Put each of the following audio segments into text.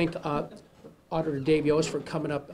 Thank Auditor Dave Yost for coming up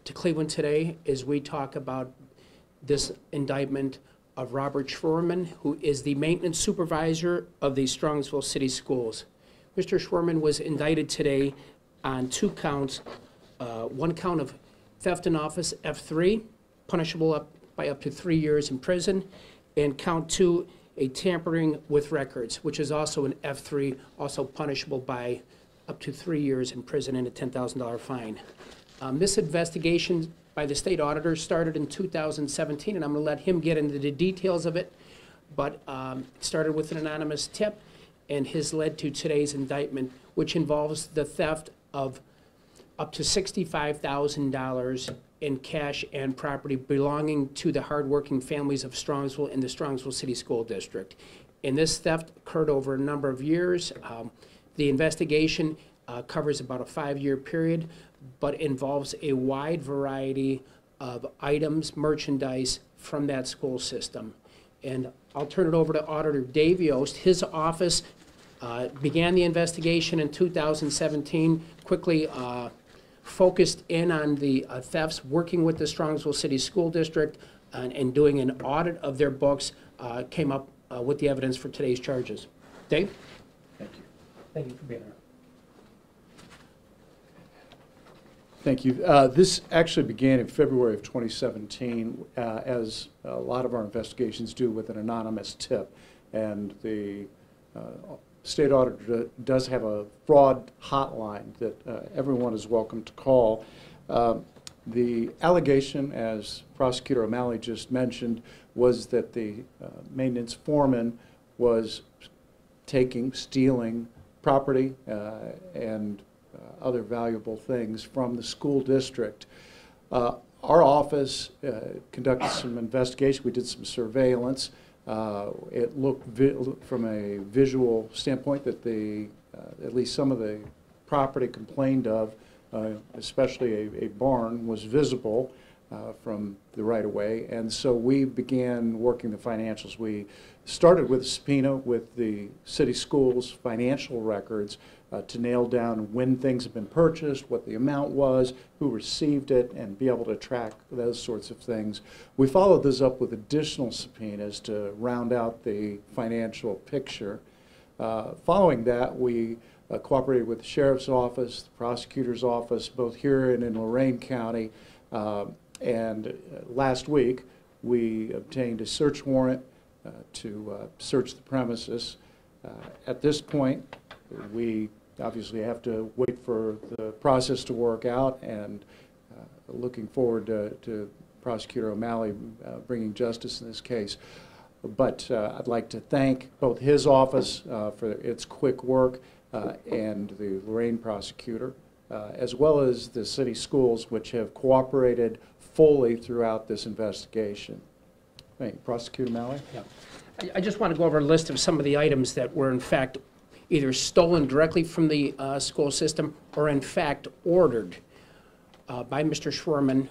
to Cleveland today as we talk about this indictment of Robert Schwerman, who is the maintenance supervisor of the Strongsville City Schools. Mr. Schwerman was indicted today on 2 counts, one count of theft in office, F3, punishable by up to 3 years in prison, and count 2, a tampering with records, which is also an F3, also punishable by up to 3 years in prison and a $10,000 fine. This investigation by the state auditor started in 2017, and I'm going to let him get into the details of it, but it started with an anonymous tip and has led to today's indictment, which involves the theft of up to $65,000 in cash and property belonging to the hardworking families of Strongsville in the Strongsville City School District. And this theft occurred over a number of years. The investigation covers about a 5-year period, but involves a wide variety of items, merchandise from that school system. And I'll turn it over to Auditor Dave Yost. His office began the investigation in 2017, quickly focused in on the thefts, working with the Strongsville City School District and doing an audit of their books, came up with the evidence for today's charges. Dave? Thank you. Thank you for being here. Thank you. This actually began in February of 2017, as a lot of our investigations do, with an anonymous tip. And the state auditor does have a fraud hotline that everyone is welcome to call. The allegation, as Prosecutor O'Malley just mentioned, was that the maintenance foreman was stealing property and other valuable things from the school district. Our office conducted some investigation. We did some surveillance. It looked from a visual standpoint that at least some of the property complained of, especially a barn, was visible from the right-of-way, and so we began working the financials. We started with a subpoena with the city schools' financial records to nail down when things have been purchased, what the amount was, who received it, and be able to track those sorts of things. We followed this up with additional subpoenas to round out the financial picture. Following that, we cooperated with the sheriff's office, the prosecutor's office, both here and in Lorain County. And last week, we obtained a search warrant to search the premises. At this point, we obviously have to wait for the process to work out, and looking forward to Prosecutor O'Malley bringing justice in this case. But I'd like to thank both his office for its quick work and the Lorain prosecutor, as well as the city schools, which have cooperated fully throughout this investigation. Thank you. Prosecutor O'Malley? Yeah. I just want to go over a list of some of the items that were in fact either stolen directly from the school system or in fact ordered by Mr. Schwerman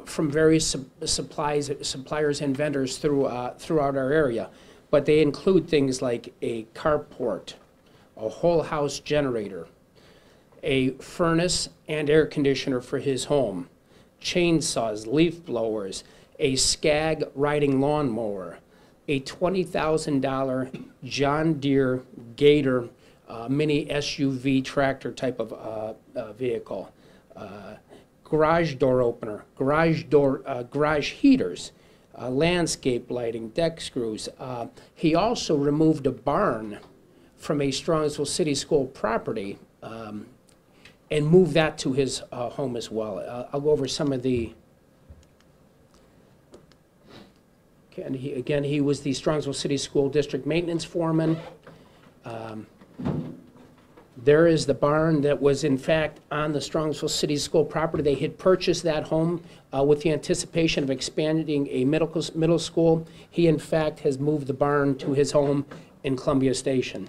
from various suppliers and vendors throughout our area. But they include things like a carport, a whole house generator, a furnace and air conditioner for his home, chainsaws, leaf blowers, a Skag riding lawnmower, a $20,000 John Deere Gator mini SUV tractor type of vehicle, garage door opener, garage heaters, landscape lighting, deck screws. He also removed a barn from a Strongsville City School property and moved that to his home as well. I'll go over some of the. And he was the Strongsville City School District maintenance foreman. There is the barn that was in fact on the Strongsville City School property. They had purchased that home with the anticipation of expanding a middle school. He in fact has moved the barn to his home in Columbia Station.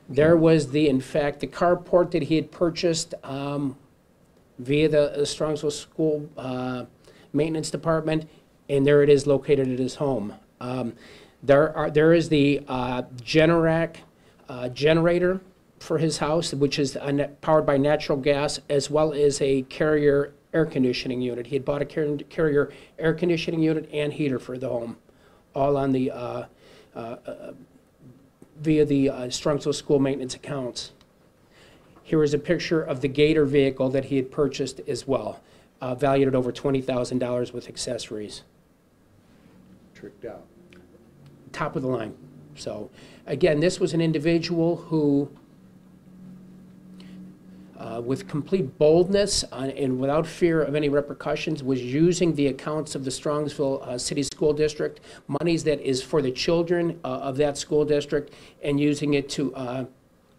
There was in fact the carport that he had purchased via the Strongsville School Maintenance Department, and there it is located at his home. There is the Generac generator for his house, which is powered by natural gas, as well as a Carrier air conditioning unit. He had bought a Carrier air conditioning unit and heater for the home, all on the via the Strongsville school maintenance accounts. Here is a picture of the Gator vehicle that he had purchased as well, valued at over $20,000 with accessories. Tricked out. Top of the line. So, again, this was an individual who, with complete boldness and without fear of any repercussions, was using the accounts of the Strongsville City School District, monies that is for the children of that school district, and using it to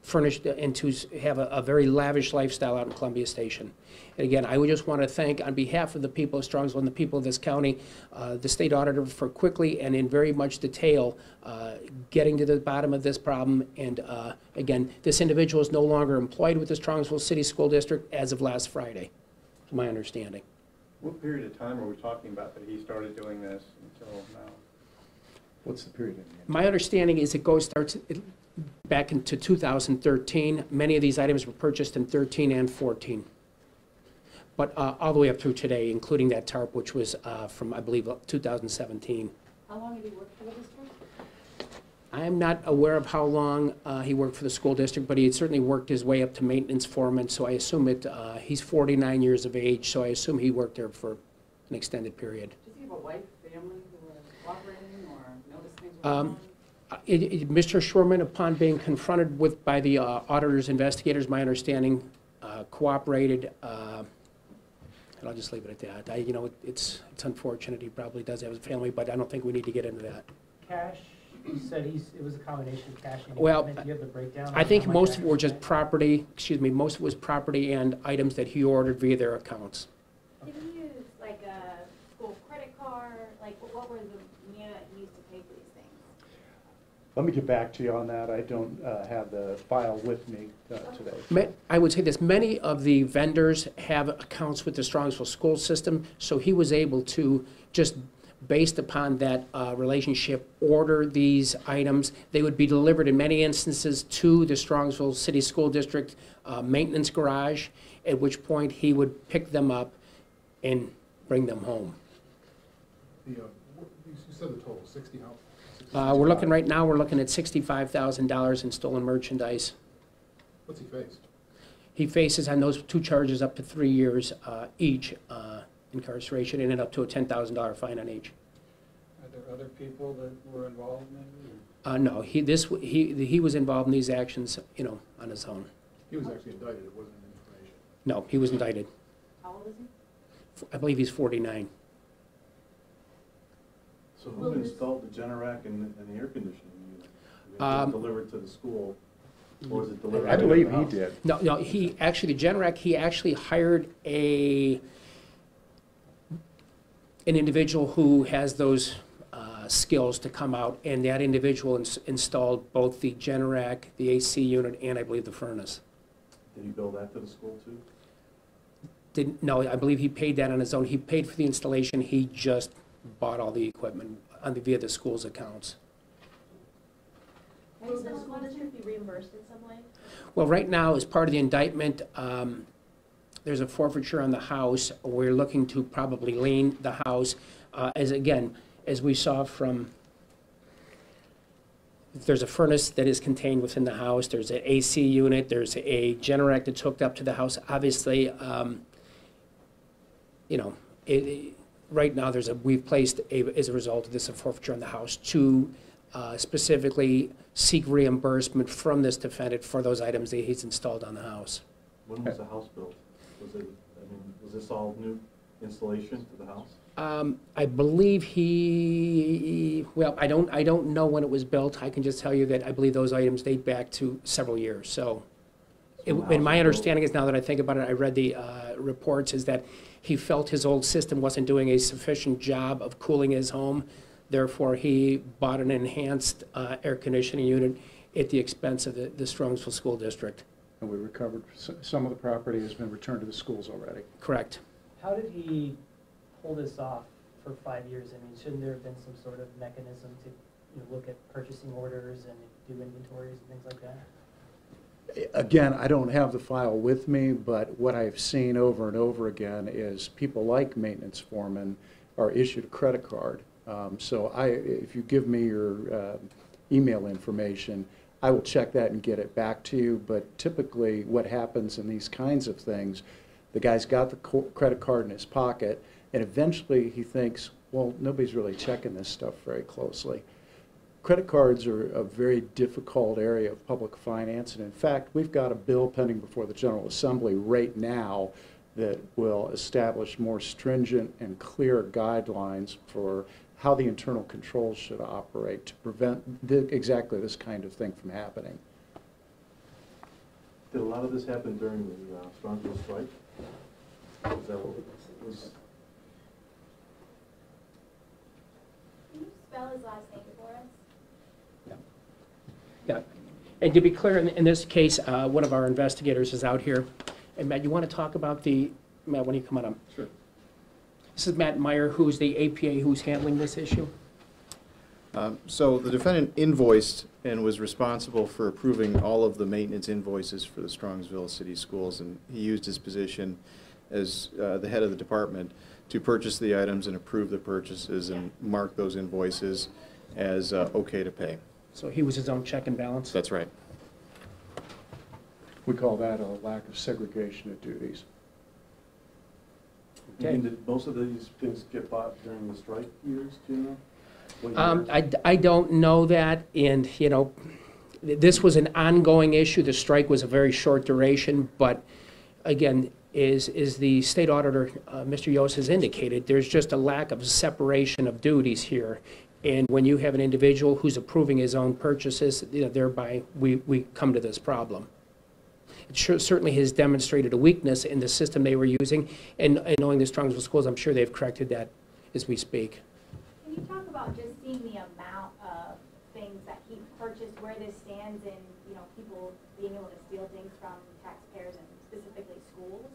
furnish and to have a very lavish lifestyle out in Columbia Station. And again, I would just want to thank, on behalf of the people of Strongsville and the people of this county, the state auditor for quickly and in very much detail getting to the bottom of this problem. And again, this individual is no longer employed with the Strongsville City School District as of last Friday, to my understanding. What period of time are we talking about that he started doing this until now? What's the period? My understanding is starts back into 2013. Many of these items were purchased in 13 and 14. But all the way up through today, including that tarp, which was from, I believe, 2017. How long have you worked for the district? I am not aware of how long he worked for the school district, but he had certainly worked his way up to maintenance foreman, so I assume he's 49 years of age, so I assume he worked there for an extended period. Does he have a wife, family who are cooperating or notice things were wrong? Mr. Schwerman, upon being confronted by the auditor's investigators, my understanding, cooperated. And I'll just leave it at that. It's unfortunate. He probably does have a family, but I don't think we need to get into that. Cash, you said it was a combination of cash and Well, equipment. Do you have the breakdown? I think most of it were just property, most of it was property and items that he ordered via their accounts. Did he use like a school credit card? Like what were the means he used to pay for these things? Let me get back to you on that. I don't have the file with me today. I would say this, many of the vendors have accounts with the Strongsville school system, so he was able to, just based upon that relationship, order these items. They would be delivered in many instances to the Strongsville City School District maintenance garage, at which point he would pick them up and bring them home. You said the total, 60 how? We're looking right now, we're looking at $65,000 in stolen merchandise. What's he faced? He faces on those two charges up to 3 years each incarceration and up to a $10,000 fine on each. Are there other people that were involved maybe? No, he was involved in these actions, on his own. He was actually indicted, it wasn't an information. No, he was indicted. How old is he? I believe he's 49. So who installed the Generac and the air conditioning unit? Was it delivered to the school, or was it delivered? I believe he did. No, he actually, the Generac, he actually hired an individual who has those skills to come out, and that individual installed both the Generac, the AC unit, and I believe the furnace. Did he bill that to the school too? No, I believe he paid that on his own. He paid for the installation, he just bought all the equipment via the school's accounts. Will the school district be reimbursed in some way? Well, right now, as part of the indictment, there's a forfeiture on the house. We're looking to probably lien the house. As we saw from, there's a furnace that is contained within the house. There's an AC unit. There's a Generac that's hooked up to the house. Obviously, right now, we've placed, as a result of this, a forfeiture on the house to specifically seek reimbursement from this defendant for those items that he's installed on the house. When was the house built? Was this all new installation to the house? I believe I don't know when it was built. I can just tell you that I believe those items date back to several years. So, and my understanding is, now that I think about it, I read the reports, is that he felt his old system wasn't doing a sufficient job of cooling his home. Therefore, he bought an enhanced air conditioning unit at the expense of the Strongsville School District. And we recovered, some of the property has been returned to the schools already. Correct. How did he pull this off for 5 years? I mean, shouldn't there have been some sort of mechanism to look at purchasing orders and do inventories and things like that? Again, I don't have the file with me, but what I've seen over and over again is people like maintenance foremen are issued a credit card. So if you give me your email information, I will check that and get it back to you. But typically what happens in these kinds of things, the guy's got the credit card in his pocket, and eventually he thinks, well, nobody's really checking this stuff very closely. Credit cards are a very difficult area of public finance, and in fact, we've got a bill pending before the General Assembly right now that will establish more stringent and clear guidelines for how the internal controls should operate to prevent exactly this kind of thing from happening. Did a lot of this happen during the Strongsville strike? Is that what it was? Can you spell his last name for us? Yeah, and to be clear, in this case, one of our investigators is out here. And Matt, you want to talk about Matt, when you come on up? Sure. This is Matt Meyer, who's the APA who's handling this issue. So the defendant invoiced and was responsible for approving all of the maintenance invoices for the Strongsville City Schools, and he used his position as the head of the department to purchase the items and approve the purchases and mark those invoices as okay to pay. So he was his own check and balance? That's right. We call that a lack of segregation of duties. Okay. And did most of these things get bought during the strike years, do you know? What years? I don't know that, and, you know, this was an ongoing issue. The strike was a very short duration, but again, is the state auditor, Mr. Yost, has indicated, there's just a lack of separation of duties here. And when you have an individual who's approving his own purchases, you know, thereby we come to this problem. It certainly has demonstrated a weakness in the system they were using, and knowing the Strongsville Schools, I'm sure they've corrected that as we speak. Can you talk about just seeing the amount of things that he purchased, where this stands in, you know, people being able to steal things from taxpayers and specifically schools?